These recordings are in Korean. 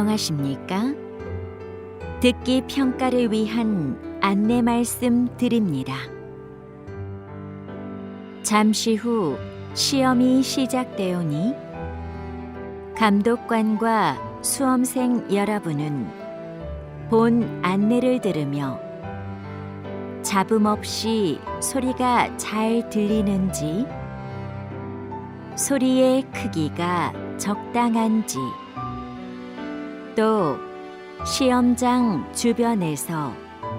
안녕하십니까? 듣기 평가를 위한 안내 말씀 드립니다. 잠시 후 시험이 시작되오니 감독관과 수험생 여러분은 본 안내를 들으며 잡음 없이 소리가 잘 들리는지, 소리의 크기가 적당한지, 또 시험장 주변에서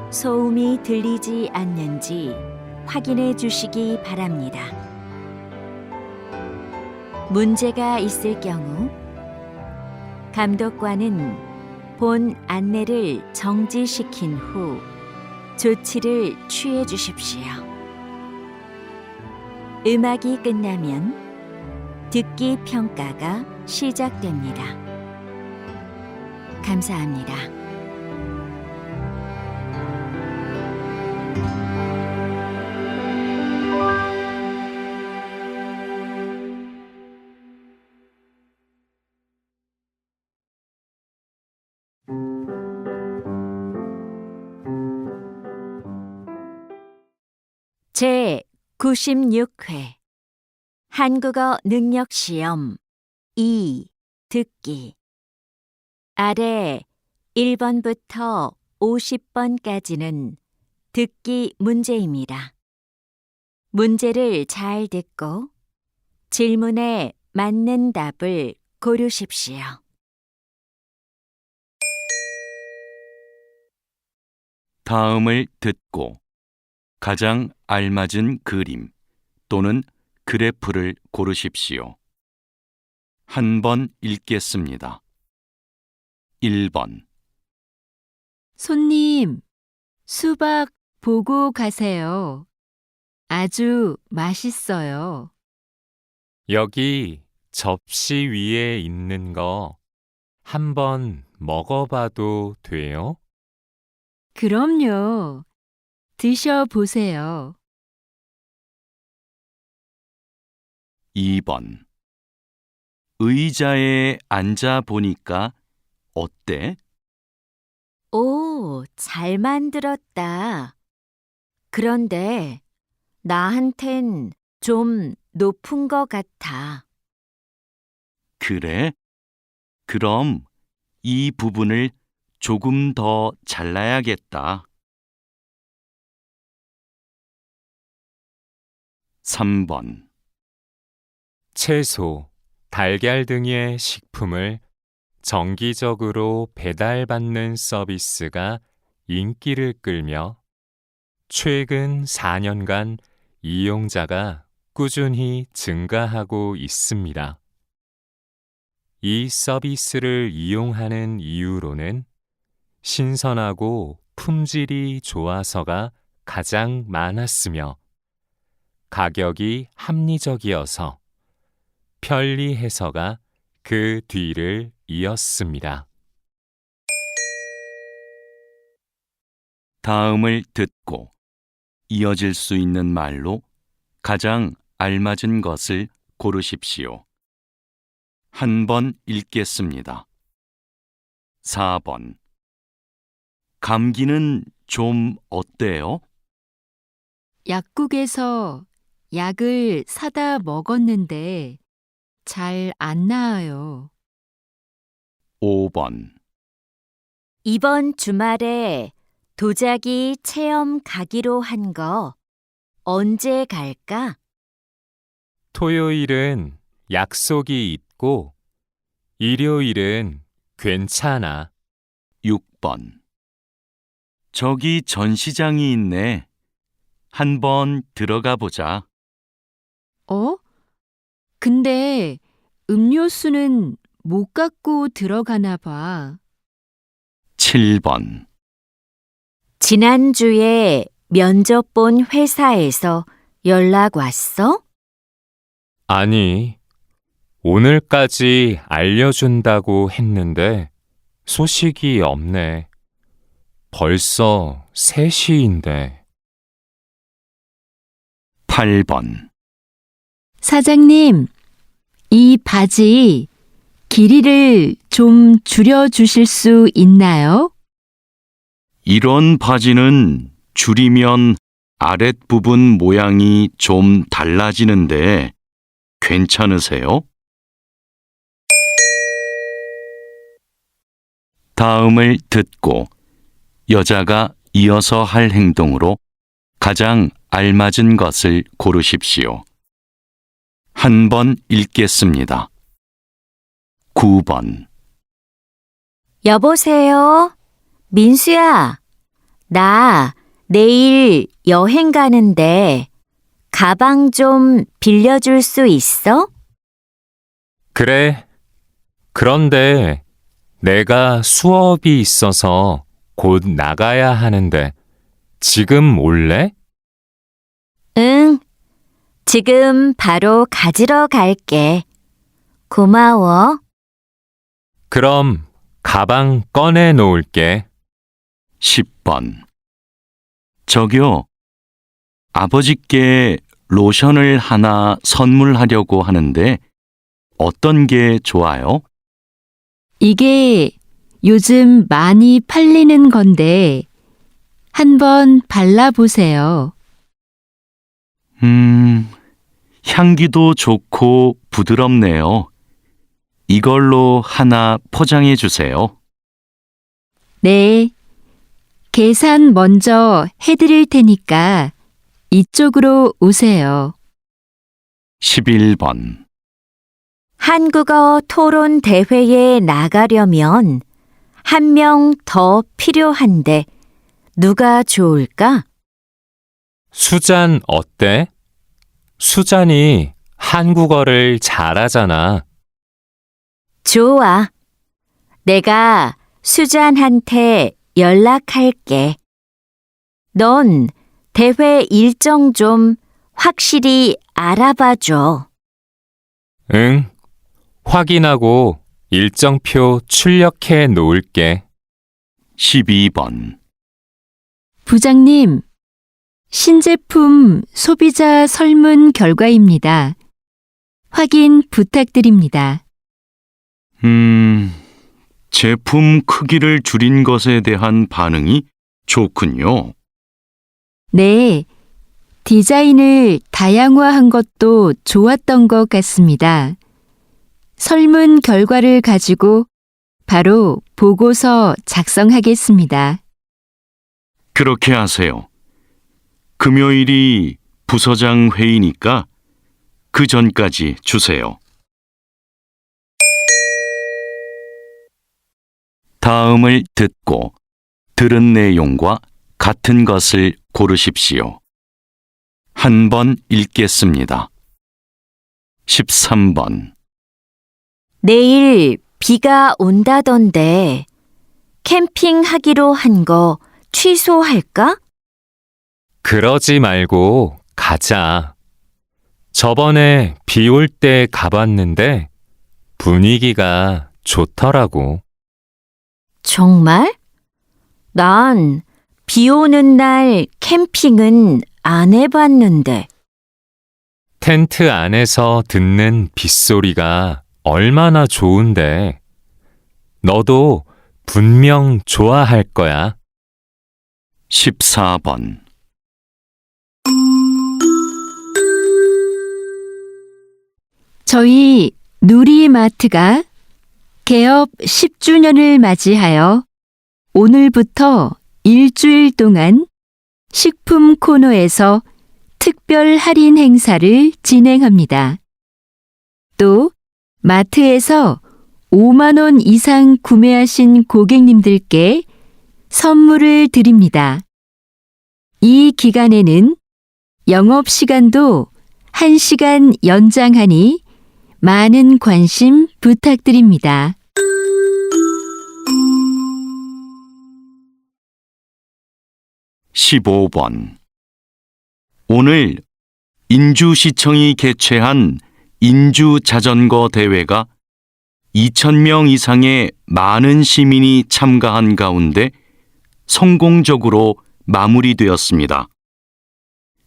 소음이 들리지 않는지 확인해 주시기 바랍니다. 문제가 있을 경우 감독관은 본 안내를 정지시킨 후 조치를 취해 주십시오. 음악이 끝나면 듣기 평가가 시작됩니다. 감사합니다. 제 96회 한국어 능력시험 2 듣기. 아래 1번부터 50번까지는 듣기 문제입니다. 문제를 잘 듣고 질문에 맞는 답을 고르십시오. 다음을 듣고 가장 알맞은 그림 또는 그래프를 고르십시오. 한 번 읽겠습니다. 1번. 손님, 수박 보고 가세요. 아주 맛있어요. 여기 접시 위에 있는 거 한번 먹어봐도 돼요? 그럼요. 드셔보세요. 2번. 의자에 앉아 보니까 어때? 오, 잘 만들었다. 그런데 나한텐 좀 높은 것 같아. 그래? 그럼 이 부분을 조금 더 잘라야겠다. 3번. 채소, 달걀 등의 식품을 정기적으로 배달받는 서비스가 인기를 끌며 최근 4년간 이용자가 꾸준히 증가하고 있습니다. 이 서비스를 이용하는 이유로는 신선하고 품질이 좋아서가 가장 많았으며 가격이 합리적이어서 편리해서가 그 뒤를 이었습니다. 다음을 듣고 이어질 수 있는 말로 가장 알맞은 것을 고르십시오. 한 번 읽겠습니다. 4번. 감기는 좀 어때요? 약국에서 약을 사다 먹었는데 잘 안 나아요. 5번. 이번 주말에 도자기 체험 가기로 한 거 언제 갈까? 토요일은 약속이 있고 일요일은 괜찮아. 6번. 저기 전시장이 있네. 한번 들어가 보자. 어? 근데 음료수는 못 갖고 들어가나 봐. 7번. 지난주에 면접 본 회사에서 연락 왔어? 아니, 오늘까지 알려준다고 했는데 소식이 없네. 벌써 3시인데. 8번. 사장님, 이 바지 길이를 좀 줄여주실 수 있나요? 이런 바지는 줄이면 아랫부분 모양이 좀 달라지는데 괜찮으세요? 다음을 듣고 여자가 이어서 할 행동으로 가장 알맞은 것을 고르십시오. 한 번 읽겠습니다. 9번. 여보세요? 민수야, 나 내일 여행 가는데 가방 좀 빌려줄 수 있어? 그래. 그런데 내가 수업이 있어서 곧 나가야 하는데 지금 올래? 응, 지금 바로 가지러 갈게. 고마워. 그럼 가방 꺼내 놓을게. 10번. 저기요, 아버지께 로션을 하나 선물하려고 하는데 어떤 게 좋아요? 이게 요즘 많이 팔리는 건데 한번 발라보세요. 향기도 좋고 부드럽네요. 이걸로 하나 포장해 주세요. 네, 계산 먼저 해드릴 테니까 이쪽으로 오세요. 11번. 한국어 토론 대회에 나가려면 한 명 더 필요한데 누가 좋을까? 수잔 어때? 수잔이 한국어를 잘하잖아. 좋아. 내가 수잔한테 연락할게. 넌 대회 일정 좀 확실히 알아봐 줘. 응. 확인하고 일정표 출력해 놓을게. 12번. 부장님, 신제품 소비자 설문 결과입니다. 확인 부탁드립니다. 제품 크기를 줄인 것에 대한 반응이 좋군요. 네, 디자인을 다양화한 것도 좋았던 것 같습니다. 설문 결과를 가지고 바로 보고서 작성하겠습니다. 그렇게 하세요. 금요일이 부서장 회의니까 그 전까지 주세요. 다음을 듣고 들은 내용과 같은 것을 고르십시오. 한 번 읽겠습니다. 13번. 내일 비가 온다던데 캠핑하기로 한 거 취소할까? 그러지 말고 가자. 저번에 비 올 때 가봤는데 분위기가 좋더라고. 정말? 난 비 오는 날 캠핑은 안 해봤는데. 텐트 안에서 듣는 빗소리가 얼마나 좋은데. 너도 분명 좋아할 거야. 14번. 저희 누리마트가 개업 10주년을 맞이하여 오늘부터 일주일 동안 식품 코너에서 특별 할인 행사를 진행합니다. 또 마트에서 5만 원 이상 구매하신 고객님들께 선물을 드립니다. 이 기간에는 영업시간도 1시간 연장하니 많은 관심 부탁드립니다. (15번) 오늘 인주시청이 개최한 인주자전거 대회가 2,000명 이상의 많은 시민이 참가한 가운데 성공적으로 마무리되었습니다.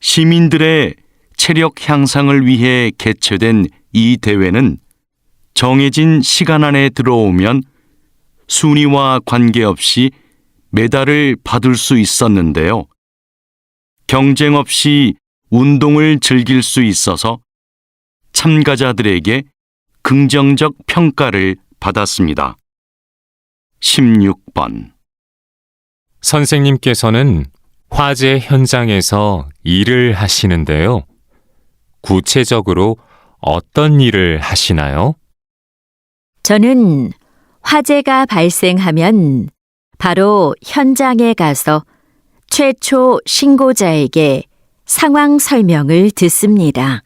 시민들의 체력 향상을 위해 개최된 이 대회는 정해진 시간 안에 들어오면 순위와 관계없이 메달을 받을 수 있었는데요. 경쟁 없이 운동을 즐길 수 있어서 참가자들에게 긍정적 평가를 받았습니다. 16번. 선생님께서는 화재 현장에서 일을 하시는데요. 구체적으로 어떤 일을 하시나요? 저는 화재가 발생하면 바로 현장에 가서 최초 신고자에게 상황 설명을 듣습니다.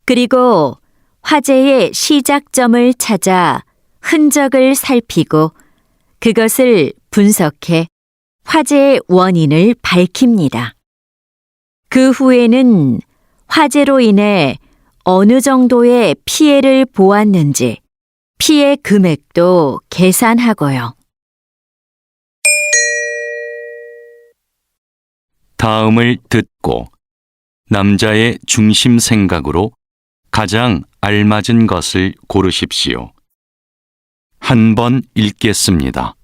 그리고 화재의 시작점을 찾아 흔적을 살피고 그것을 분석해 화재의 원인을 밝힙니다. 그 후에는 화재로 인해 어느 정도의 피해를 보았는지 피해 금액도 계산하고요. 다음을 듣고 남자의 중심 생각으로 가장 알맞은 것을 고르십시오. 한 번 읽겠습니다.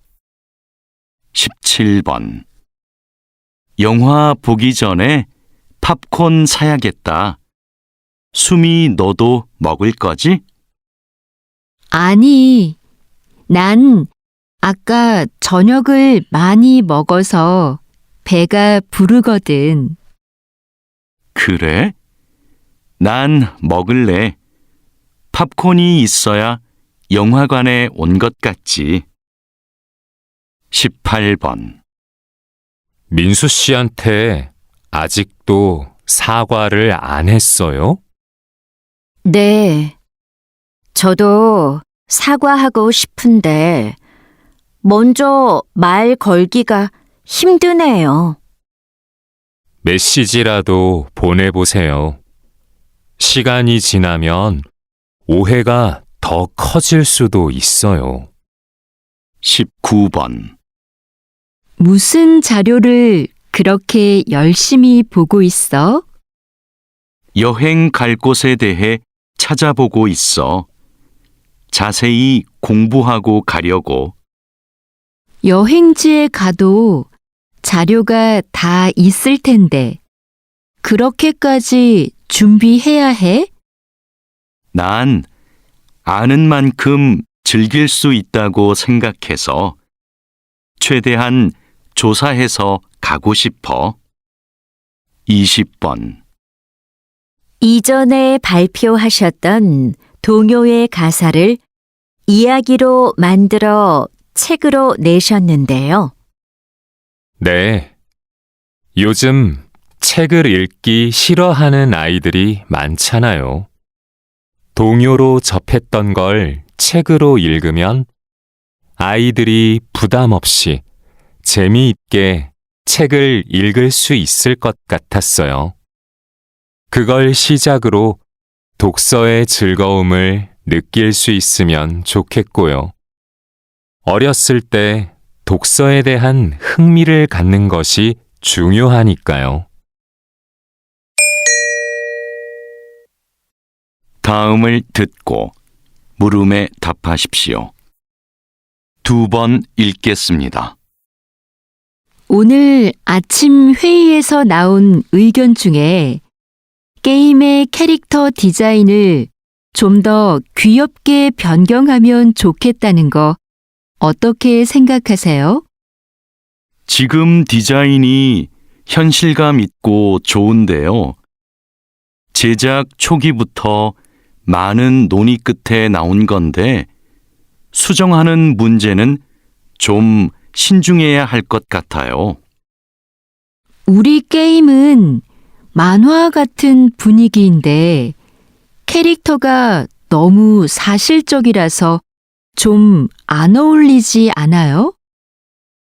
17번. 영화 보기 전에 팝콘 사야겠다. 수미 너도 먹을 거지? 아니, 난 아까 저녁을 많이 먹어서 배가 부르거든. 그래? 난 먹을래. 팝콘이 있어야 영화관에 온 것 같지. 18번. 민수 씨한테 아직도 사과를 안 했어요? 네, 저도 사과하고 싶은데 먼저 말 걸기가 힘드네요. 메시지라도 보내보세요. 시간이 지나면 오해가 더 커질 수도 있어요. 19번. 무슨 자료를 그렇게 열심히 보고 있어? 여행 갈 곳에 대해 찾아보고 있어. 자세히 공부하고 가려고. 여행지에 가도 자료가 다 있을 텐데 그렇게까지 준비해야 해? 난 아는 만큼 즐길 수 있다고 생각해서 최대한 조사해서 가고 싶어. 20번. 이전에 발표하셨던 동요의 가사를 이야기로 만들어 책으로 내셨는데요. 네. 요즘 책을 읽기 싫어하는 아이들이 많잖아요. 동요로 접했던 걸 책으로 읽으면 아이들이 부담 없이 재미있게 책을 읽을 수 있을 것 같았어요. 그걸 시작으로 독서의 즐거움을 느낄 수 있으면 좋겠고요. 어렸을 때 독서에 대한 흥미를 갖는 것이 중요하니까요. 다음을 듣고 물음에 답하십시오. 2번 읽겠습니다. 오늘 아침 회의에서 나온 의견 중에 게임의 캐릭터 디자인을 좀 더 귀엽게 변경하면 좋겠다는 거 어떻게 생각하세요? 지금 디자인이 현실감 있고 좋은데요. 제작 초기부터 많은 논의 끝에 나온 건데 수정하는 문제는 좀 신중해야 할 것 같아요. 우리 게임은 만화 같은 분위기인데 캐릭터가 너무 사실적이라서 좀 안 어울리지 않아요?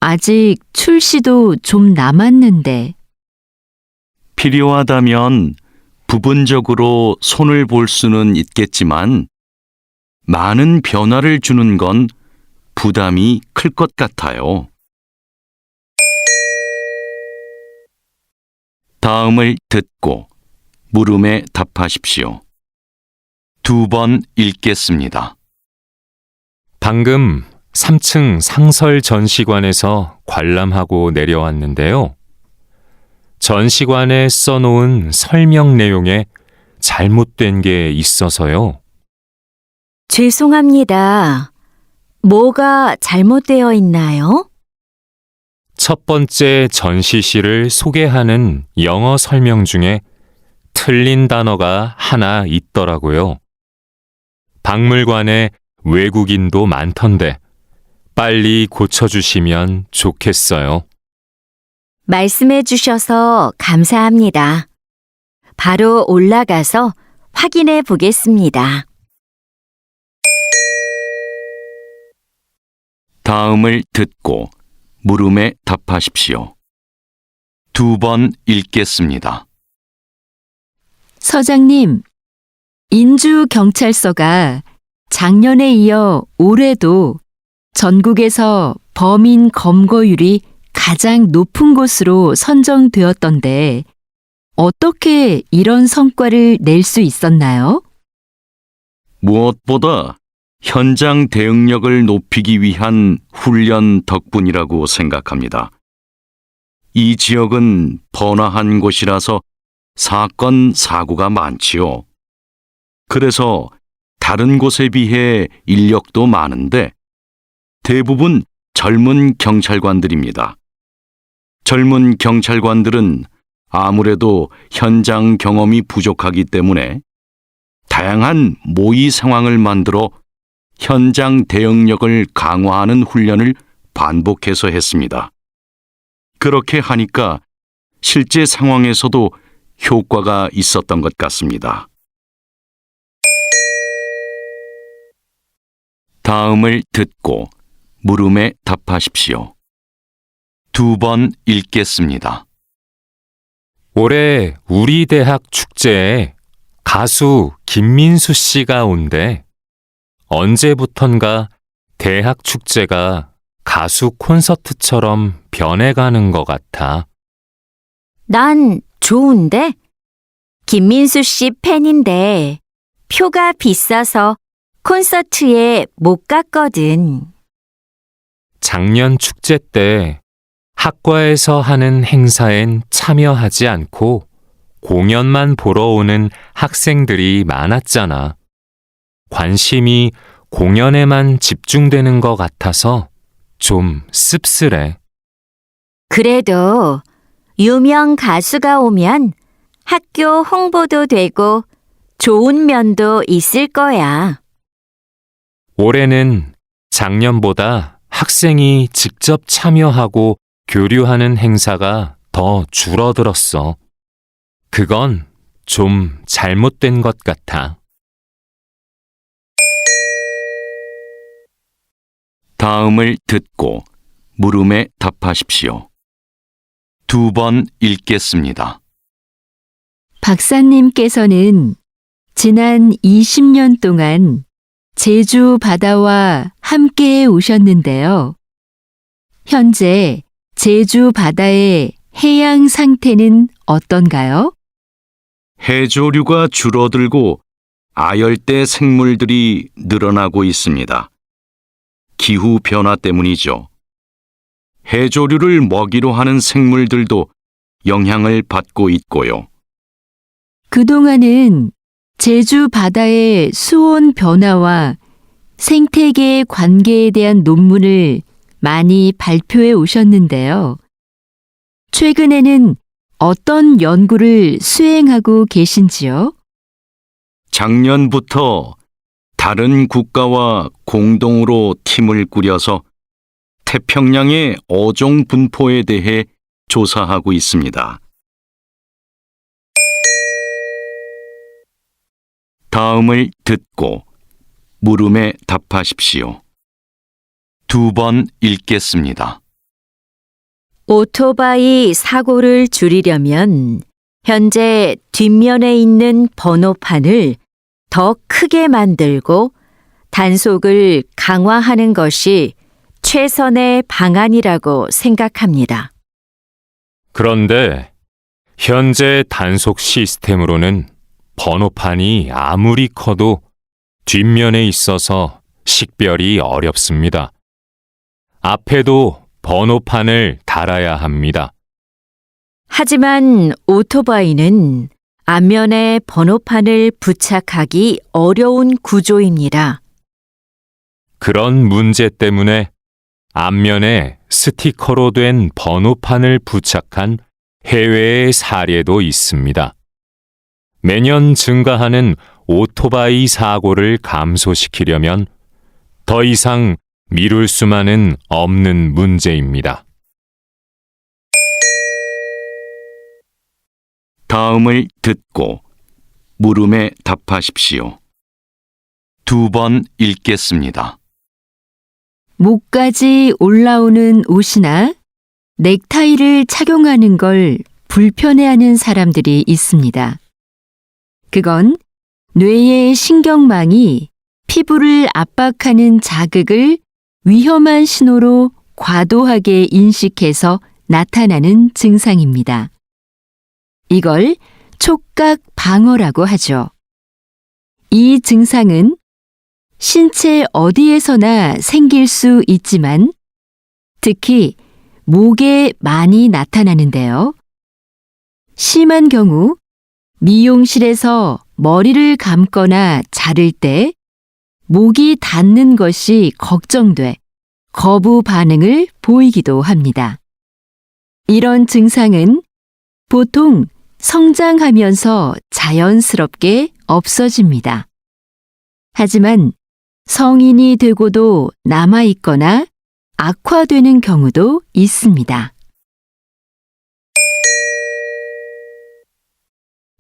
아직 출시도 좀 남았는데. 필요하다면 부분적으로 손을 볼 수는 있겠지만 많은 변화를 주는 건 부담이 클 것 같아요. 다음을 듣고 물음에 답하십시오. 2번 읽겠습니다. 방금 3층 상설 전시관에서 관람하고 내려왔는데요. 전시관에 써놓은 설명 내용에 잘못된 게 있어서요. 죄송합니다. 뭐가 잘못되어 있나요? 첫 번째 전시실을 소개하는 영어 설명 중에 틀린 단어가 하나 있더라고요. 박물관에 외국인도 많던데 빨리 고쳐주시면 좋겠어요. 말씀해 주셔서 감사합니다. 바로 올라가서 확인해 보겠습니다. 다음을 듣고 물음에 답하십시오. 2번 읽겠습니다. 서장님, 인주경찰서가 작년에 이어 올해도 전국에서 범인 검거율이 가장 높은 곳으로 선정되었던데 어떻게 이런 성과를 낼 수 있었나요? 무엇보다 현장 대응력을 높이기 위한 훈련 덕분이라고 생각합니다. 이 지역은 번화한 곳이라서 사건, 사고가 많지요. 그래서 다른 곳에 비해 인력도 많은데 대부분 젊은 경찰관들입니다. 젊은 경찰관들은 아무래도 현장 경험이 부족하기 때문에 다양한 모의 상황을 만들어 현장 대응력을 강화하는 훈련을 반복해서 했습니다. 그렇게 하니까 실제 상황에서도 효과가 있었던 것 같습니다. 다음을 듣고 물음에 답하십시오. 2번 읽겠습니다. 올해 우리 대학 축제에 가수 김민수 씨가 온대. 언제부턴가 대학 축제가 가수 콘서트처럼 변해가는 것 같아. 난 좋은데? 김민수 씨 팬인데 표가 비싸서 콘서트에 못 갔거든. 작년 축제 때 학과에서 하는 행사엔 참여하지 않고 공연만 보러 오는 학생들이 많았잖아. 관심이 공연에만 집중되는 것 같아서 좀 씁쓸해. 그래도 유명 가수가 오면 학교 홍보도 되고 좋은 면도 있을 거야. 올해는 작년보다 학생이 직접 참여하고 교류하는 행사가 더 줄어들었어. 그건 좀 잘못된 것 같아. 다음을 듣고 물음에 답하십시오. 2번 읽겠습니다. 박사님께서는 지난 20년 동안 제주 바다와 함께 오셨는데요. 현재 제주 바다의 해양 상태는 어떤가요? 해조류가 줄어들고 아열대 생물들이 늘어나고 있습니다. 기후 변화 때문이죠. 해조류를 먹이로 하는 생물들도 영향을 받고 있고요. 그동안은 제주 바다의 수온 변화와 생태계 관계에 대한 논문을 많이 발표해 오셨는데요. 최근에는 어떤 연구를 수행하고 계신지요? 작년부터 다른 국가와 공동으로 팀을 꾸려서 태평양의 어종 분포에 대해 조사하고 있습니다. 다음을 듣고 물음에 답하십시오. 2번 읽겠습니다. 오토바이 사고를 줄이려면 현재 뒷면에 있는 번호판을 더 크게 만들고 단속을 강화하는 것이 최선의 방안이라고 생각합니다. 그런데 현재 단속 시스템으로는 번호판이 아무리 커도 뒷면에 있어서 식별이 어렵습니다. 앞에도 번호판을 달아야 합니다. 하지만 오토바이는 앞면에 번호판을 부착하기 어려운 구조입니다. 그런 문제 때문에 앞면에 스티커로 된 번호판을 부착한 해외의 사례도 있습니다. 매년 증가하는 오토바이 사고를 감소시키려면 더 이상 미룰 수만은 없는 문제입니다. 다음을 듣고 물음에 답하십시오. 2번 읽겠습니다. 목까지 올라오는 옷이나 넥타이를 착용하는 걸 불편해하는 사람들이 있습니다. 그건 뇌의 신경망이 피부를 압박하는 자극을 위험한 신호로 과도하게 인식해서 나타나는 증상입니다. 이걸 촉각 방어라고 하죠. 이 증상은 신체 어디에서나 생길 수 있지만 특히 목에 많이 나타나는데요. 심한 경우 미용실에서 머리를 감거나 자를 때 목이 닿는 것이 걱정돼 거부 반응을 보이기도 합니다. 이런 증상은 보통 성장하면서 자연스럽게 없어집니다. 하지만 성인이 되고도 남아있거나 악화되는 경우도 있습니다.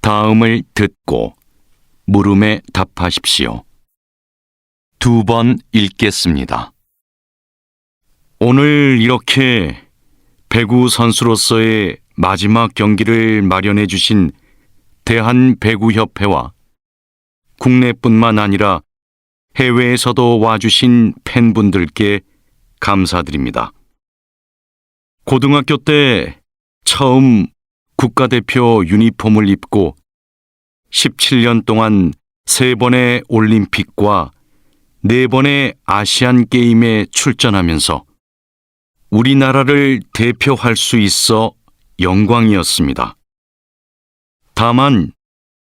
다음을 듣고 물음에 답하십시오. 2번 읽겠습니다. 오늘 이렇게 배구 선수로서의 마지막 경기를 마련해 주신 대한배구협회와 국내뿐만 아니라 해외에서도 와주신 팬분들께 감사드립니다. 고등학교 때 처음 국가대표 유니폼을 입고 17년 동안 3번의 올림픽과 4번의 아시안 게임에 출전하면서 우리나라를 대표할 수 있어 영광이었습니다. 다만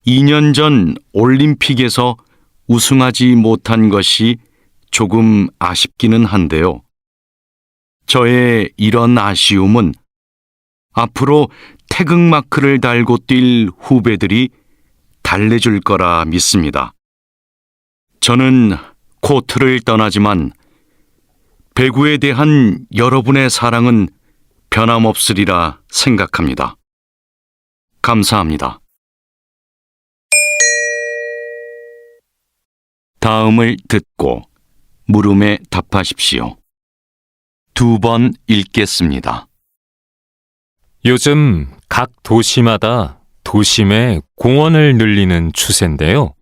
2년 전 올림픽에서 우승하지 못한 것이 조금 아쉽기는 한데요. 저의 이런 아쉬움은 앞으로 태극마크를 달고 뛸 후배들이 달래줄 거라 믿습니다. 저는 코트를 떠나지만 배구에 대한 여러분의 사랑은 변함없으리라 생각합니다. 감사합니다. 다음을 듣고 물음에 답하십시오. 2번 읽겠습니다. 요즘 각 도시마다 도심에 공원을 늘리는 추세인데요.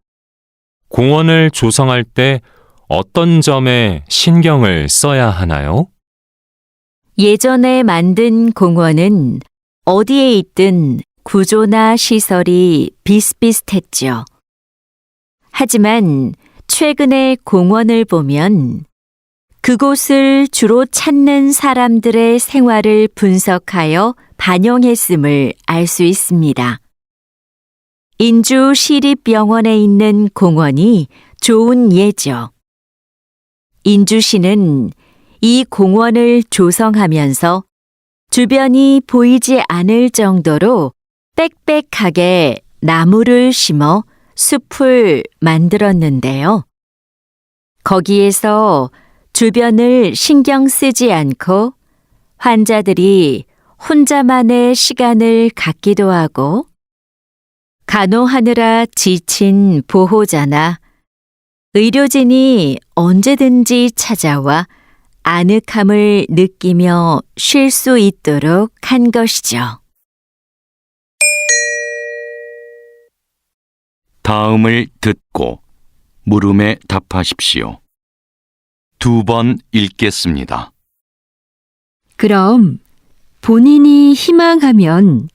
공원을 조성할 때 어떤 점에 신경을 써야 하나요? 예전에 만든 공원은 어디에 있든 구조나 시설이 비슷비슷했죠. 하지만 최근의 공원을 보면 그곳을 주로 찾는 사람들의 생활을 분석하여 반영했음을 알 수 있습니다. 인주 시립병원에 있는 공원이 좋은 예죠. 인주시는 이 공원을 조성하면서 주변이 보이지 않을 정도로 빽빽하게 나무를 심어 숲을 만들었는데요. 거기에서 주변을 신경 쓰지 않고 환자들이 혼자만의 시간을 갖기도 하고 간호하느라 지친 보호자나 의료진이 언제든지 찾아와 아늑함을 느끼며 쉴 수 있도록 한 것이죠. 다음을 듣고 물음에 답하십시오. 2번 읽겠습니다. 그럼 본인이 희망하면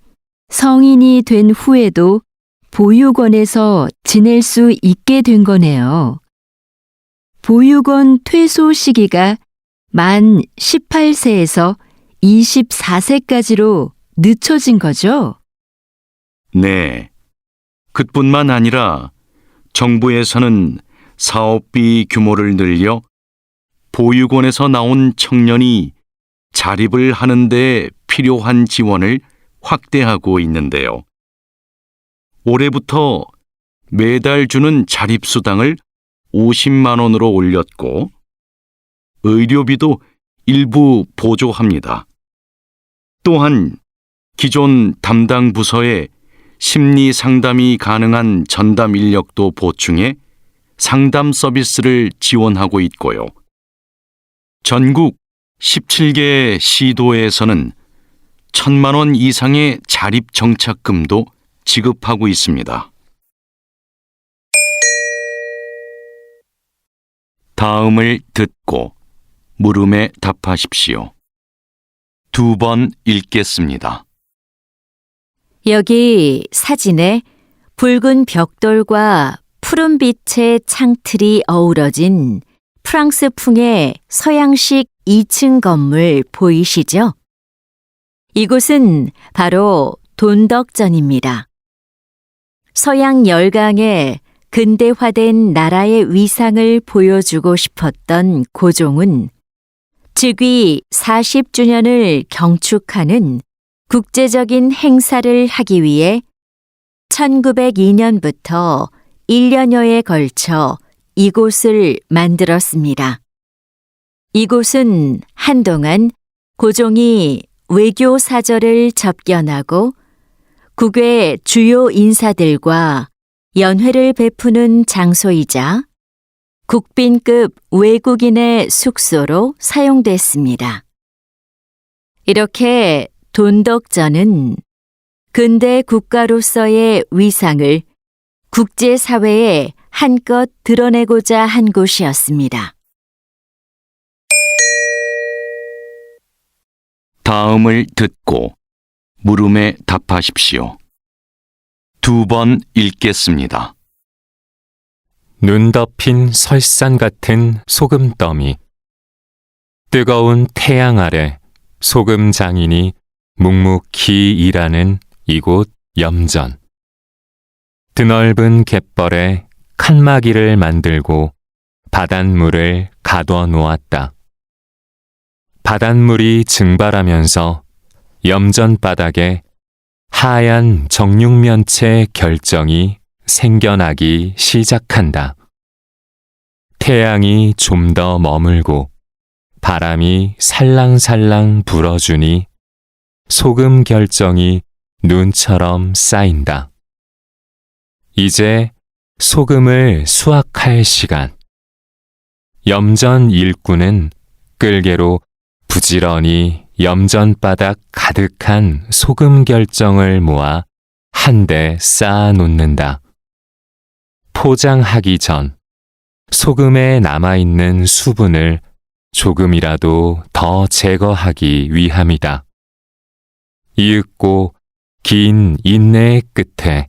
성인이 된 후에도 보육원에서 지낼 수 있게 된 거네요. 보육원 퇴소 시기가 만 18세에서 24세까지로 늦춰진 거죠? 네. 그뿐만 아니라 정부에서는 사업비 규모를 늘려 보육원에서 나온 청년이 자립을 하는 데 필요한 지원을 확대하고 있는데요. 올해부터 매달 주는 자립수당을 50만 원으로 올렸고 의료비도 일부 보조합니다. 또한 기존 담당 부서에 심리 상담이 가능한 전담 인력도 보충해 상담 서비스를 지원하고 있고요. 전국 17개 시도에서는 1,000만 원 이상의 자립 정착금도 지급하고 있습니다. 다음을 듣고 물음에 답하십시오. 2번 읽겠습니다. 여기 사진에 붉은 벽돌과 푸른빛의 창틀이 어우러진 프랑스풍의 서양식 2층 건물 보이시죠? 이곳은 바로 돈덕전입니다. 서양 열강의 근대화된 나라의 위상을 보여주고 싶었던 고종은 즉위 40주년을 경축하는 국제적인 행사를 하기 위해 1902년부터 1년여에 걸쳐 이곳을 만들었습니다. 이곳은 한동안 고종이 외교 사절을 접견하고 국외 주요 인사들과 연회를 베푸는 장소이자 국빈급 외국인의 숙소로 사용됐습니다. 이렇게 돈덕전은 근대 국가로서의 위상을 국제사회에 한껏 드러내고자 한 곳이었습니다. 다음을 듣고 물음에 답하십시오. 2번 읽겠습니다. 눈 덮인 설산 같은 소금더미. 뜨거운 태양 아래 소금 장인이 묵묵히 일하는 이곳 염전. 드넓은 갯벌에 칸막이를 만들고 바닷물을 가둬 놓았다. 바닷물이 증발하면서 염전 바닥에 하얀 정육면체 결정이 생겨나기 시작한다. 태양이 좀 더 머물고 바람이 살랑살랑 불어주니 소금 결정이 눈처럼 쌓인다. 이제 소금을 수확할 시간. 염전 일꾼은 끌개로 부지런히 염전바닥 가득한 소금 결정을 모아 한데 쌓아 놓는다. 포장하기 전 소금에 남아있는 수분을 조금이라도 더 제거하기 위함이다. 이윽고 긴 인내의 끝에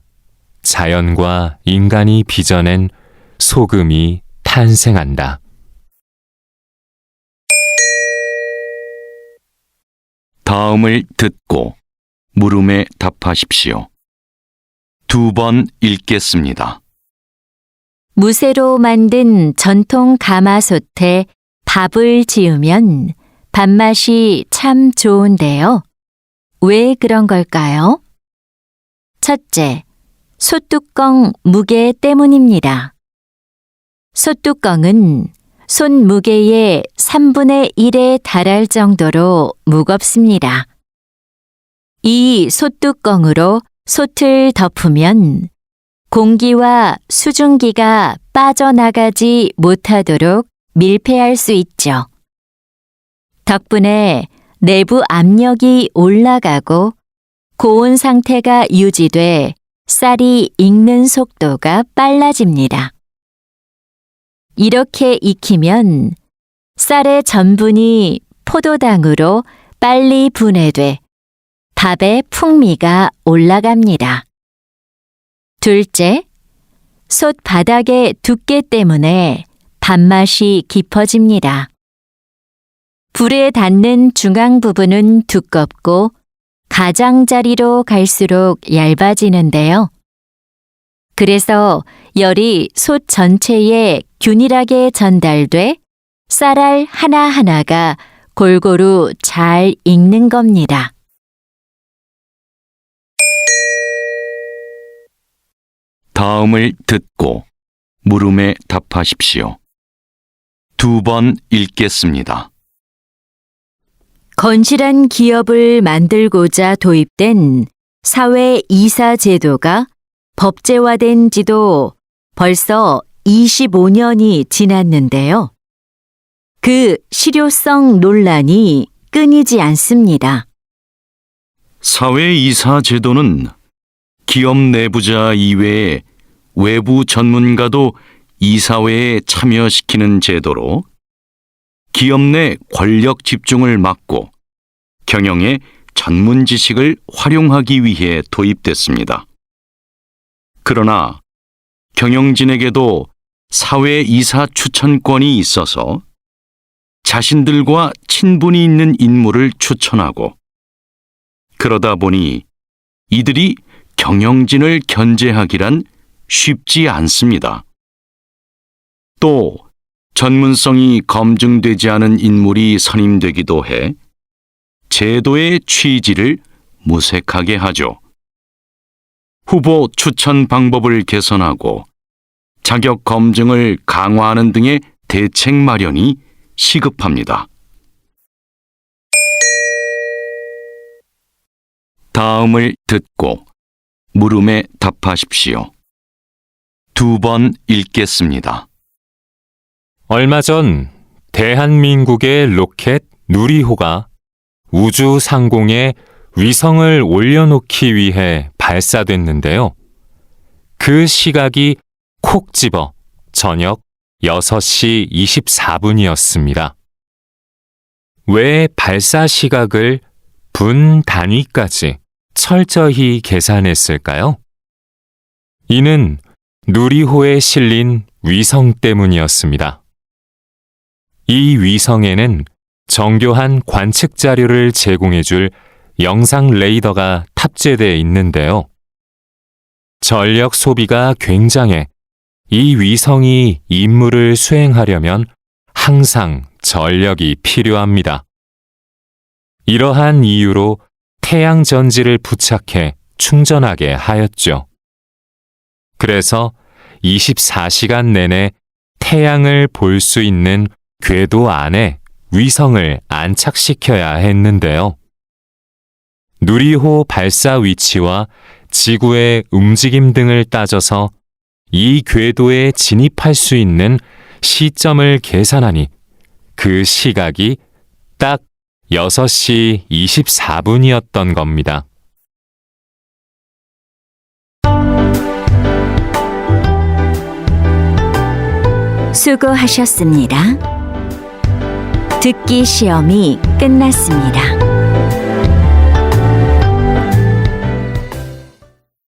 자연과 인간이 빚어낸 소금이 탄생한다. 다음을 듣고 물음에 답하십시오. 2번 읽겠습니다. 무쇠로 만든 전통 가마솥에 밥을 지으면 밥맛이 참 좋은데요. 왜 그런 걸까요? 첫째, 솥뚜껑 무게 때문입니다. 솥뚜껑은 손 무게의 3분의 1에 달할 정도로 무겁습니다. 이 솥뚜껑으로 솥을 덮으면 공기와 수증기가 빠져나가지 못하도록 밀폐할 수 있죠. 덕분에 내부 압력이 올라가고 고온 상태가 유지돼 쌀이 익는 속도가 빨라집니다. 이렇게 익히면 쌀의 전분이 포도당으로 빨리 분해돼 밥의 풍미가 올라갑니다. 둘째, 솥 바닥의 두께 때문에 밥맛이 깊어집니다. 불에 닿는 중앙 부분은 두껍고 가장자리로 갈수록 얇아지는데요. 그래서 열이 솥 전체에 균일하게 전달돼 쌀알 하나하나가 골고루 잘 익는 겁니다. 다음을 듣고 물음에 답하십시오. 2번 읽겠습니다. 건실한 기업을 만들고자 도입된 사회 이사 제도가 법제화된 지도 벌써 25년이 지났는데요. 그 실효성 논란이 끊이지 않습니다. 사회이사 제도는 기업 내부자 이외에 외부 전문가도 이사회에 참여시키는 제도로 기업 내 권력 집중을 막고 경영의 전문 지식을 활용하기 위해 도입됐습니다. 그러나 경영진에게도 사회이사 추천권이 있어서 자신들과 친분이 있는 인물을 추천하고 그러다 보니 이들이 경영진을 견제하기란 쉽지 않습니다. 또 전문성이 검증되지 않은 인물이 선임되기도 해 제도의 취지를 무색하게 하죠. 후보 추천 방법을 개선하고 자격 검증을 강화하는 등의 대책 마련이 시급합니다. 다음을 듣고 물음에 답하십시오. 2번 읽겠습니다. 얼마 전 대한민국의 로켓 누리호가 우주 상공에 위성을 올려놓기 위해 발사됐는데요. 그 시각이 콕 집어 저녁 6시 24분이었습니다. 왜 발사 시각을 분 단위까지 철저히 계산했을까요? 이는 누리호에 실린 위성 때문이었습니다. 이 위성에는 정교한 관측 자료를 제공해줄 영상 레이더가 탑재되어 있는데요. 전력 소비가 굉장해 이 위성이 임무를 수행하려면 항상 전력이 필요합니다. 이러한 이유로 태양 전지를 부착해 충전하게 하였죠. 그래서 24시간 내내 태양을 볼 수 있는 궤도 안에 위성을 안착시켜야 했는데요. 누리호 발사 위치와 지구의 움직임 등을 따져서 이 궤도에 진입할 수 있는 시점을 계산하니 그 시각이 딱 6시 24분이었던 겁니다. 수고하셨습니다. 듣기 시험이 끝났습니다.